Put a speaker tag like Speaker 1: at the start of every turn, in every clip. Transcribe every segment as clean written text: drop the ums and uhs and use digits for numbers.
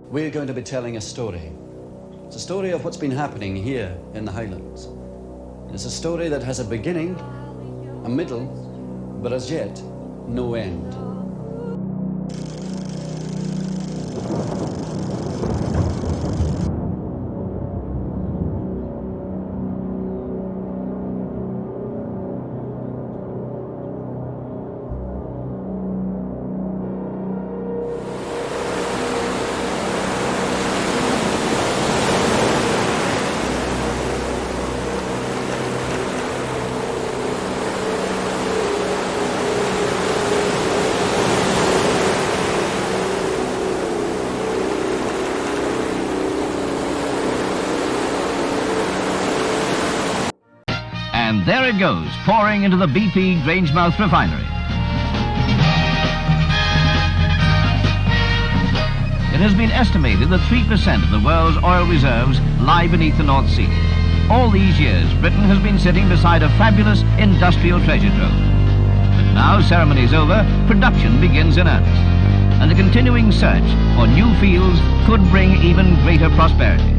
Speaker 1: we're going to be telling a story. It's a story of what's been happening here in the Highlands. It's a story that has a beginning, a middle, but as yet, no end.
Speaker 2: And there it goes, pouring into the BP Grangemouth refinery. It has been estimated that 3% of the world's oil reserves lie beneath the North Sea. All these years, Britain has been sitting beside a fabulous industrial treasure trove. But now, ceremony's over, production begins in earnest. And the continuing search for new fields could bring even greater prosperity.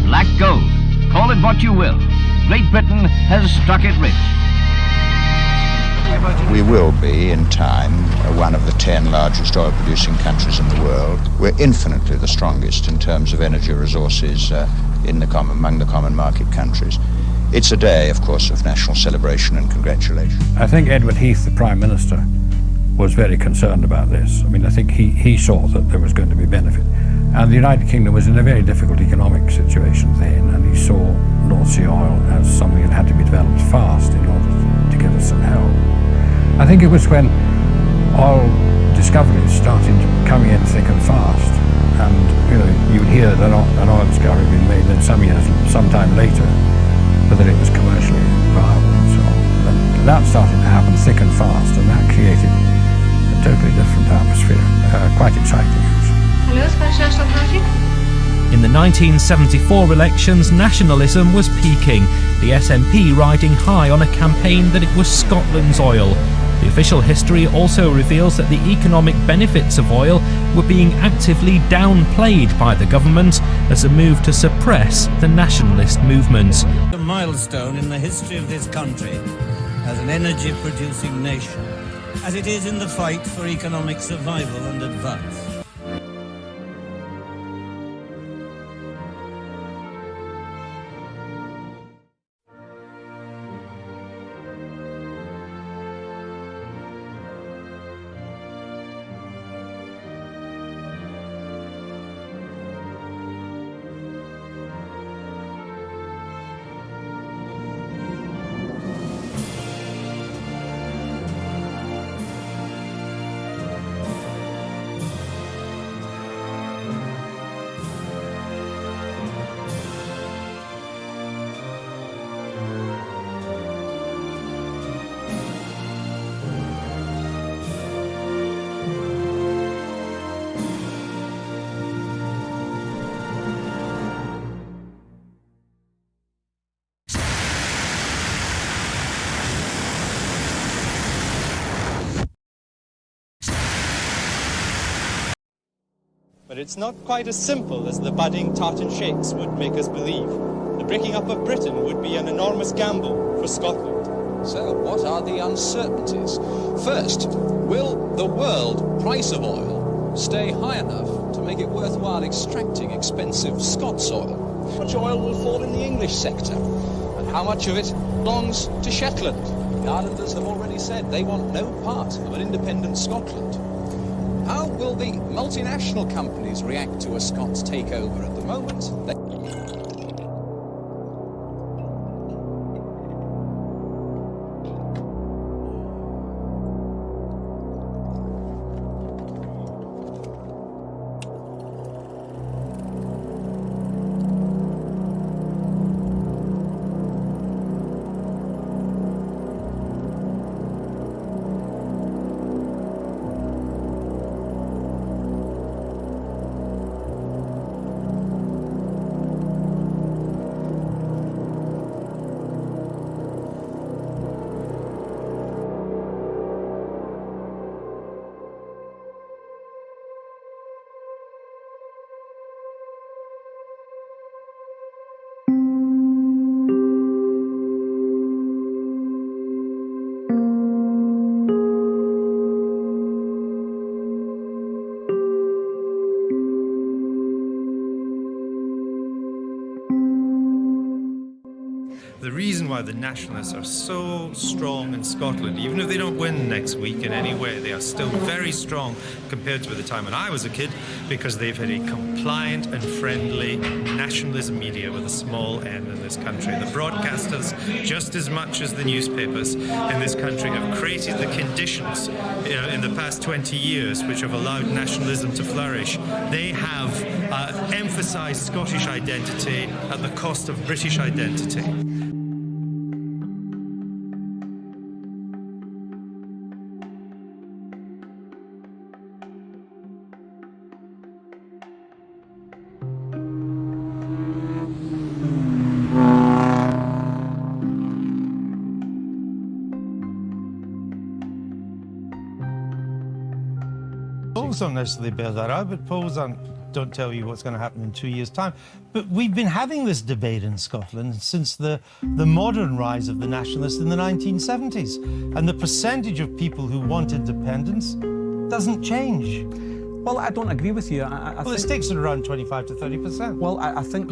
Speaker 2: Black gold, call it what you will. Great Britain has struck it rich.
Speaker 3: We will be, in time, one of the 10 largest oil-producing countries in the world. We're infinitely the strongest in terms of energy resources among the common market countries. It's a day, of course, of national celebration and congratulation.
Speaker 4: I think Edward Heath, the Prime Minister, was very concerned about this. I mean, I think he saw that there was going to be benefit. And the United Kingdom was in a very difficult economic situation then, and he saw North Sea oil as something that had to be developed fast in order to give us some help. I think it was when oil discoveries started coming in thick and fast, and you would hear that an oil discovery being made, then sometime later, but that it was commercially viable and so on. And that started to happen thick and fast, and that created a totally different atmosphere, quite exciting.
Speaker 5: Hello, Spanish National Party.
Speaker 6: In the 1974 elections, nationalism was peaking, the SNP riding high on a campaign that it was Scotland's oil. The official history also reveals that the economic benefits of oil were being actively downplayed by the government as a move to suppress the nationalist movement.
Speaker 7: A milestone in the history of this country as an energy-producing nation, as it is in the fight for economic survival and advance.
Speaker 8: But it's not quite as simple as the budding tartan shakes would make us believe. The breaking up of Britain would be an enormous gamble for Scotland.
Speaker 9: So what are the uncertainties? First, will the world price of oil stay high enough to make it worthwhile extracting expensive Scots oil? How much oil will fall in the English sector? And how much of it belongs to Shetland? The Islanders have already said they want no part of an independent Scotland. How will the multinational companies react to a Scots takeover at the moment?
Speaker 10: reason why the Nationalists are so strong in Scotland, even if they don't win next week in any way, they are still very strong compared to the time when I was a kid, because they've had a compliant and friendly nationalist media with a small n in this country. The broadcasters, just as much as the newspapers in this country, have created the conditions in the past 20 years which have allowed nationalism to flourish. They have emphasised Scottish identity at the cost of British identity.
Speaker 11: Polls don't necessarily bear that out, but polls don't tell you what's going to happen in 2 years' time. But we've been having this debate in Scotland since the modern rise of the nationalists in the 1970s. And the percentage of people who want independence doesn't change.
Speaker 12: Well, I don't agree with you.
Speaker 11: Well, it sticks at around 25 to 30%.
Speaker 12: Well, I think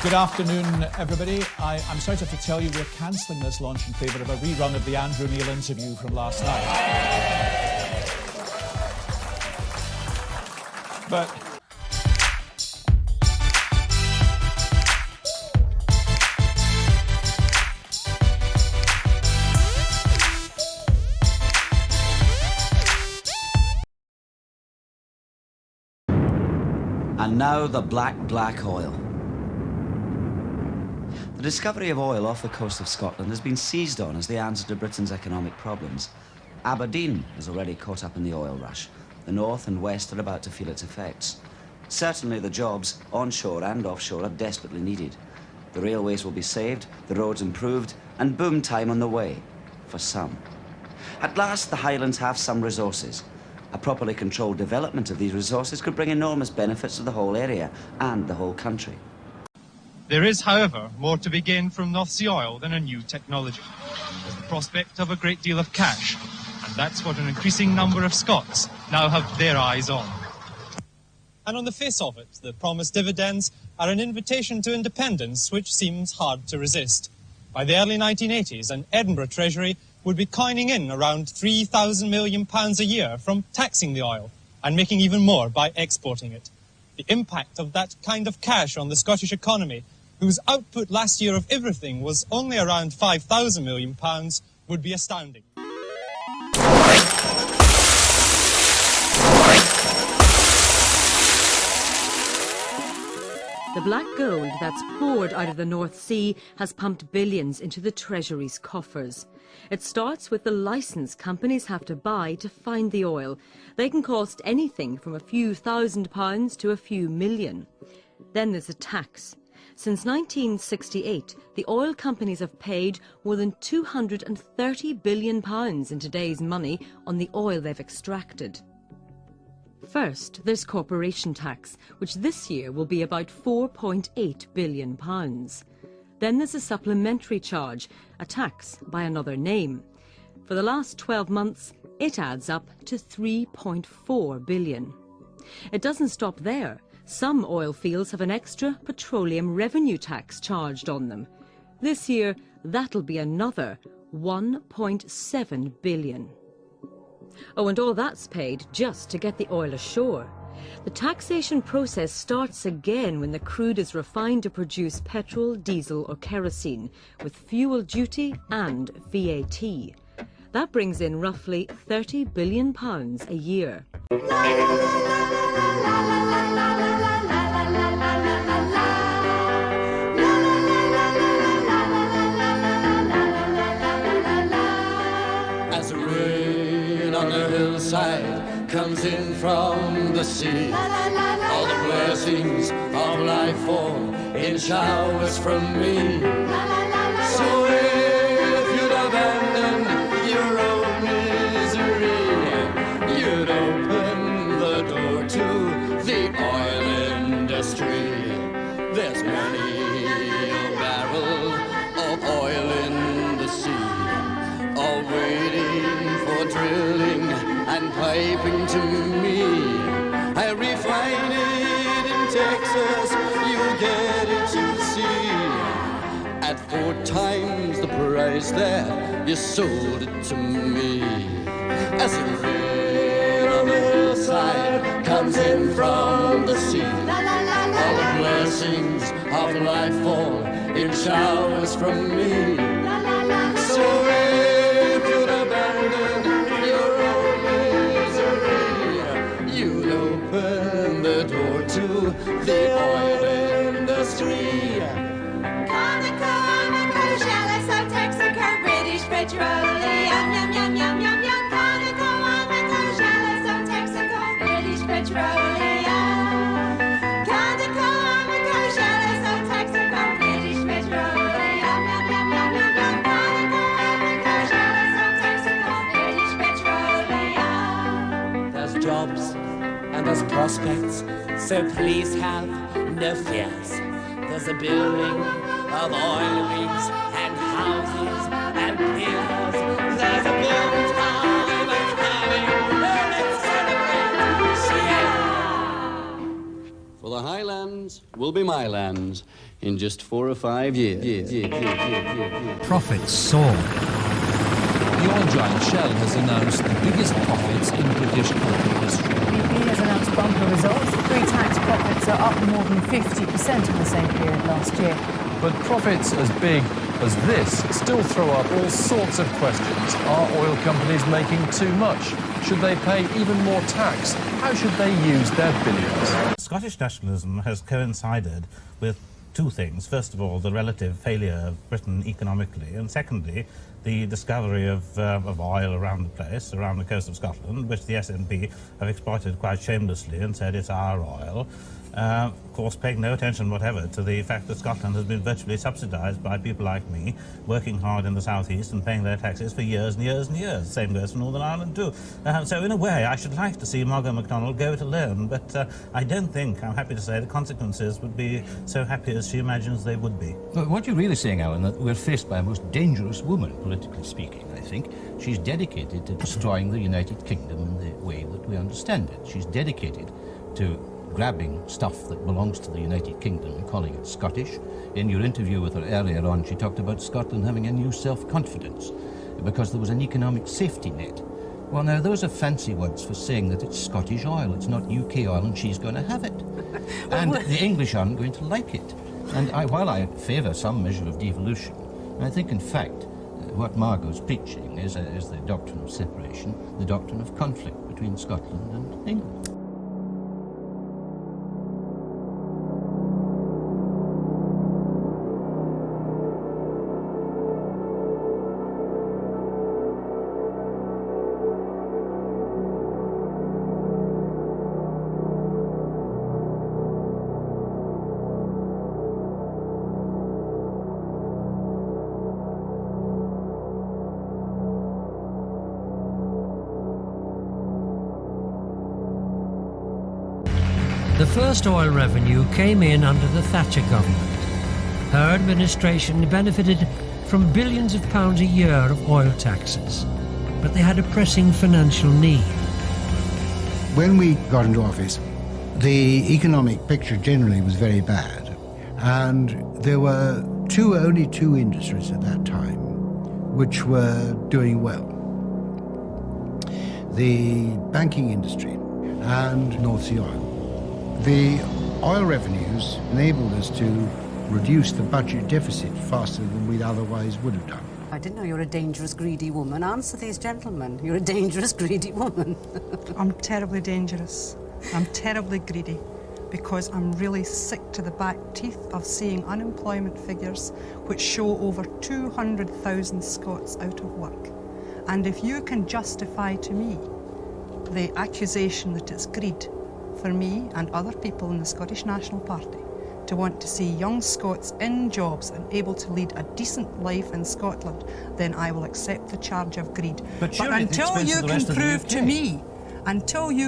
Speaker 13: Good afternoon, everybody. I'm sorry to have to tell you we're cancelling this launch in favour of a rerun of the Andrew Neil interview from last night. But
Speaker 1: And now the black oil. The discovery of oil off the coast of Scotland has been seized on as the answer to Britain's economic problems. Aberdeen is already caught up in the oil rush. The north and west are about to feel its effects. Certainly the jobs, onshore and offshore, are desperately needed. The railways will be saved, the roads improved, and boom time on the way, for some. At last, the Highlands have some resources. A properly controlled development of these resources could bring enormous benefits to the whole area and the whole country.
Speaker 8: There is, however, more to be gained from North Sea oil than a new technology. There's the prospect of a great deal of cash, and that's what an increasing number of Scots now have their eyes on. And on the face of it, the promised dividends are an invitation to independence which seems hard to resist. By the early 1980s, an Edinburgh Treasury would be coining in around £3,000 million a year from taxing the oil and making even more by exporting it. The impact of that kind of cash on the Scottish economy, whose output last year of everything was only around £5,000 million, would be astounding.
Speaker 14: The black gold that's poured out of the North Sea has pumped billions into the Treasury's coffers. It starts with the licence companies have to buy to find the oil. They can cost anything from a few £1,000s to a few million. Then there's the tax. Since 1968, the oil companies have paid more than £230 billion in today's money on the oil they've extracted. First, there's corporation tax, which this year will be about £4.8 billion. Then there's a supplementary charge, a tax by another name. For the last 12 months, it adds up to £3.4 billion. It doesn't stop there. Some oil fields have an extra petroleum revenue tax charged on them. This year, that'll be another £1.7 billion. Oh, and all that's paid just to get the oil ashore. The taxation process starts again when the crude is refined to produce petrol, diesel or kerosene, with fuel duty and VAT. That brings in roughly £30 billion a year.
Speaker 15: As the rain on the hillside comes comes in from the sea. All the blessings of life fall in showers from me. So if you'd abandon your own misery, you'd open the door to the oil industry. There's many a barrel of oil in the sea, all waiting for drilling and piping to me. I refine it in Texas, you get it to see. At 4 times the price there, you sold it to me. As the rain on the hillside comes in from the sea, all the blessings of life fall in showers from me. So if you'd abandon your own misery, you'd open the door to the oil industry.
Speaker 16: Conoco, Shell, South Texaco, British Petroleum, yum, yum, yum, yum, yum. Conoco, Shell, South Texaco, British Petroleum. Conoco, Shell, South Texaco, British Petroleum, yum, yum, yum, yum, yum. Conoco, Shell, South Texaco, British Petroleum.
Speaker 17: There's jobs and there's prospects, so please have no fears. There's a building of oil rigs and houses and piers. There's a good time and having, let's celebrate.
Speaker 15: For the Highlands will be my lands in just 4 or 5 years.
Speaker 6: Profits soar.
Speaker 18: The oil giant Shell has announced the biggest profits in British corporate history.
Speaker 19: BP has announced bumper results. Pre-tax profits are up more than 50% in the same period last year.
Speaker 20: But profits as big as this still throw up all sorts of questions. Are oil companies making too much? Should they pay even more tax? How should they use their billions?
Speaker 21: Scottish nationalism has coincided with 2 things. First of all, the relative failure of Britain economically, and secondly, the discovery of oil around the place, around the coast of Scotland, which the SNP have exploited quite shamelessly and said it's our oil. Of course, paying no attention whatever to the fact that Scotland has been virtually subsidised by people like me, working hard in the southeast and paying their taxes for years and years and years. Same goes for Northern Ireland too. So in a way, I should like to see Margot MacDonald go it alone, but I don't think, I'm happy to say, the consequences would be so happy as she imagines they would be.
Speaker 22: Well, what you're really saying, Alan, that we're faced by a most dangerous woman, politically speaking, I think. She's dedicated to destroying the United Kingdom in the way that we understand it. She's dedicated to grabbing stuff that belongs to the United Kingdom and calling it Scottish. In your interview with her earlier on, she talked about Scotland having a new self-confidence because there was an economic safety net. Well, now, those are fancy words for saying that it's Scottish oil, it's not UK oil, and she's going to have it. And the English aren't going to like it. And while I favour some measure of devolution, I think, in fact, what Margot's preaching is the doctrine of separation, the doctrine of conflict between Scotland and England.
Speaker 23: The first oil revenue came in under the Thatcher government. Her administration benefited from billions of pounds a year of oil taxes, but they had a pressing financial need.
Speaker 24: When we got into office, the economic picture generally was very bad, and there were only two industries at that time which were doing well. The banking industry and North Sea oil. The oil revenues enabled us to reduce the budget deficit faster than we otherwise would have done.
Speaker 25: I didn't know you're a dangerous, greedy woman. Answer these gentlemen. You're a dangerous, greedy woman.
Speaker 26: I'm terribly dangerous. I'm terribly greedy because I'm really sick to the back teeth of seeing unemployment figures which show over 200,000 Scots out of work. And if you can justify to me the accusation that it's greed for me and other people in the Scottish National Party to want to see young Scots in jobs and able to lead a decent life in Scotland, then I will accept the charge of greed.
Speaker 12: But until you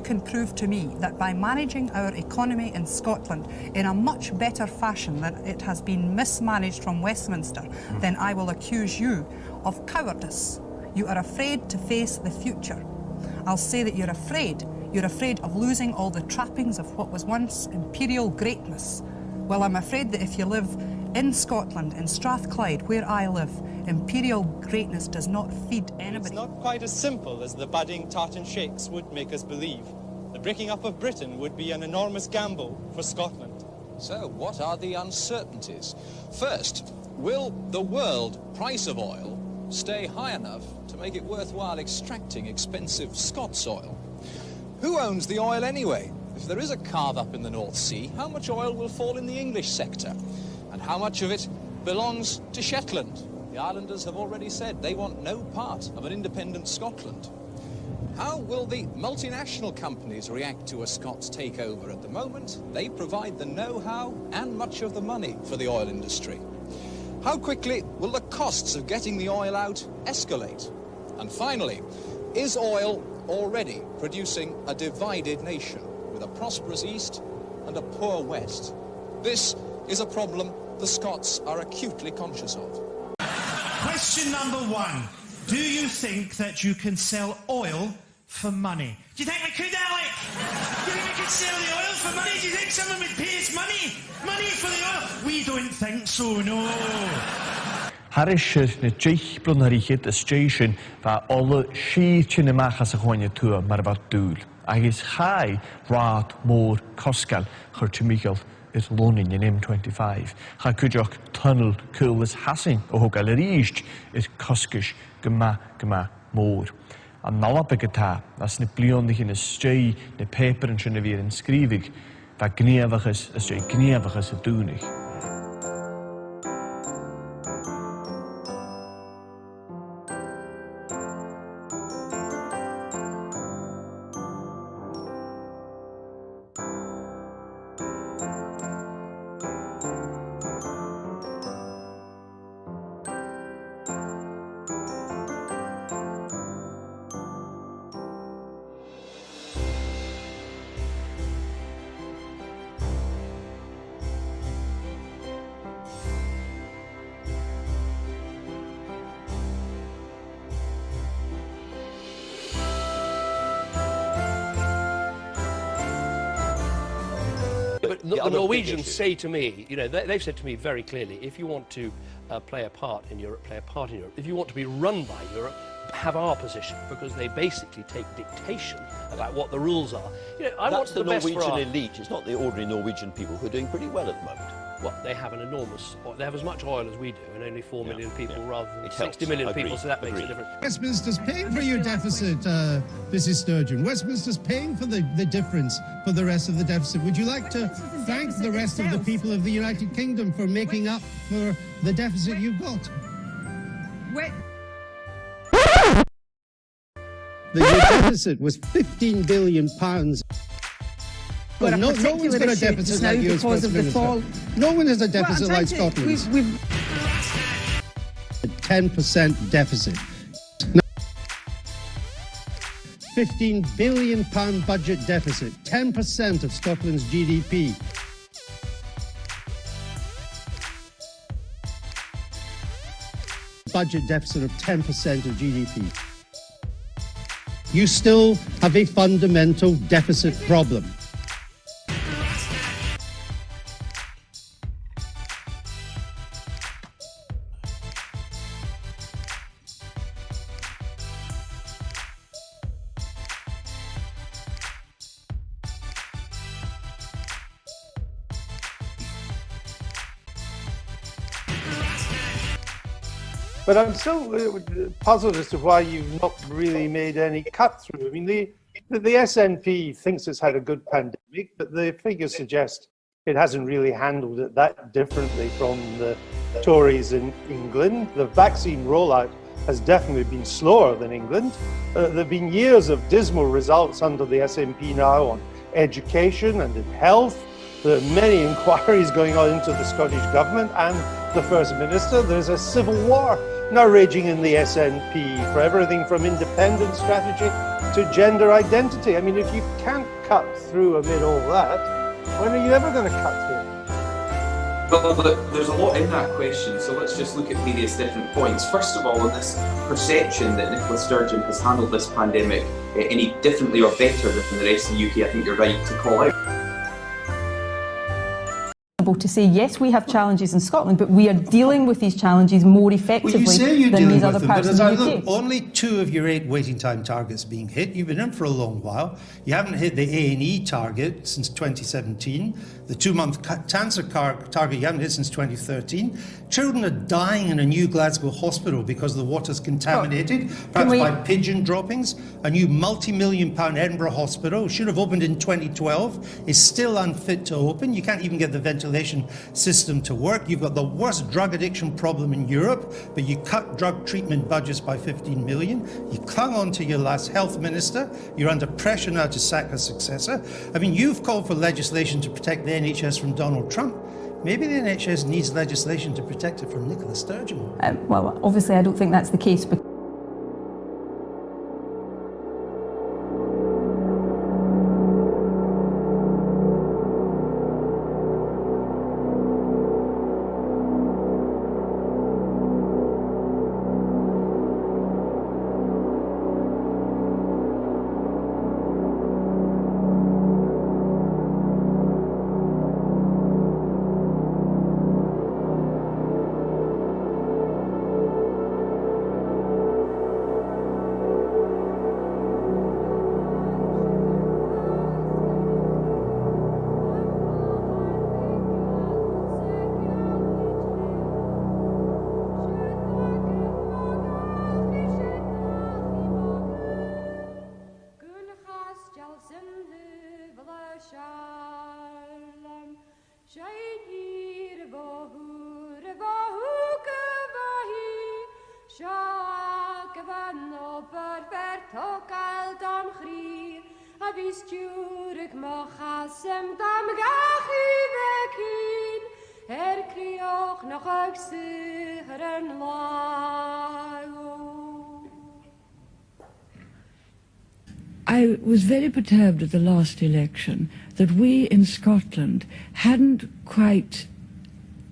Speaker 12: can prove to me that by managing our economy in Scotland in a much better fashion than it has been mismanaged from Westminster, then I will accuse you of cowardice. You are afraid to face the future. I'll say that you're afraid. You're afraid of losing all the trappings of what was once imperial greatness. Well, I'm afraid that if you live in Scotland, in Strathclyde, where I live, imperial greatness does not feed anybody.
Speaker 2: It's not quite as simple as the budding tartan shakes would make us believe. The breaking up of Britain would be an enormous gamble for Scotland.
Speaker 3: So, what are the uncertainties? First, will the world price of oil stay high enough to make it worthwhile extracting expensive Scots oil? Who owns the oil anyway? If there is a carve-up in the North Sea, how much oil will fall in the English sector? And how much of it belongs to Shetland? The islanders have already said they want no part of an independent Scotland. How will the multinational companies react to a Scots takeover? At the moment, they provide the know-how and much of the money for the oil industry. How quickly will the costs of getting the oil out escalate? And finally, is oil already producing a divided nation with a prosperous East and a poor West? This is a problem the Scots are acutely conscious of.
Speaker 4: Question number one. Do you think that you can sell oil for money? Do you think I could, Alec? Do you think I could sell the oil for money? Do you think someone would pay us money? Money for the oil? We don't think so, no.
Speaker 5: Harisher na deich blunarichid a station va alle sheertje machas a hoine tua mar va dúl. Agus chai rad mór coscal chur Michael is loaning in M25. Ha cudjoch tunnel cool is hassing o ho galerist is coskish gema mór. An nalla begata as na bliondig in a stray na paper and shunavir in skrivig va gneavaches a stray gneavaches a dúnig.
Speaker 7: The Norwegians say to me, you know, they've said to me very clearly, if you want to play a part in Europe, play a part in Europe. If you want to be run by Europe, have our position, because they basically take dictation about what the rules are. You know, I want the best for our...
Speaker 9: That's the Norwegian elite. It's not the ordinary Norwegian people who are doing pretty well at the moment.
Speaker 7: Well, they have an enormous... They have as much oil as we do, and only 4 million people rather than 60 million people, so that makes a difference.
Speaker 27: Westminster's paying for your deficit, Mrs. Sturgeon. Westminster's paying for the difference for the rest of the deficit. Would you like to thank the rest of the people of the United Kingdom for making up for the deficit you've got? The deficit was £15 billion. Well, no one's got a deficit like you as Westminster. No one has a deficit like Scotland. A 10% deficit. £15 billion budget deficit, 10% of Scotland's GDP. Budget deficit of 10% of GDP. You still have a fundamental deficit problem.
Speaker 11: But I'm still puzzled as to why you've not really made any cut through. I mean, the SNP thinks it's had a good pandemic, but the figures suggest it hasn't really handled it that differently from the Tories in England. The vaccine rollout has definitely been slower than England. There have been years of dismal results under the SNP now on education and in health. There are many inquiries going on into the Scottish Government and the First Minister. There's a civil war now raging in the SNP for everything from independence strategy to gender identity. I mean, if you can't cut through amid all that, when are you ever going to cut through?
Speaker 1: Well, there's a lot in that question, so let's just look at various different points. First of all, on this perception that Nicola Sturgeon has handled this pandemic any differently or better than the rest of the UK, I think you're right to call out.
Speaker 8: To say, yes, we have challenges in Scotland, but we are dealing with these challenges more effectively than these other parts of the UK.
Speaker 11: Look, only 2 of your 8 waiting time targets being hit. You've been in for a long while. You haven't hit the A&E target since 2017. The 2-month cancer target you haven't hit since 2013. Children are dying in a new Glasgow hospital because the water's contaminated, perhaps by pigeon droppings. A new multi-million-pound Edinburgh hospital, should have opened in 2012, is still unfit to open. You can't even get the ventilation system to work. You've got the worst drug addiction problem in Europe, but you cut drug treatment budgets by 15 million. You clung on to your last health minister. You're under pressure now to sack a successor. I mean, you've called for legislation to protect the NHS from Donald Trump. Maybe the NHS needs legislation to protect it from Nicola Sturgeon.
Speaker 8: Well, obviously I don't think that's the case. But
Speaker 10: I was very perturbed at the last election that we in Scotland hadn't quite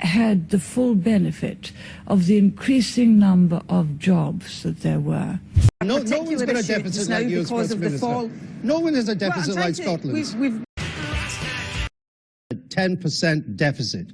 Speaker 10: had the full benefit of the increasing number of jobs that there were.
Speaker 27: No one's got a deficit like you as First Minister. No one has a deficit like Scotland. A 10% deficit.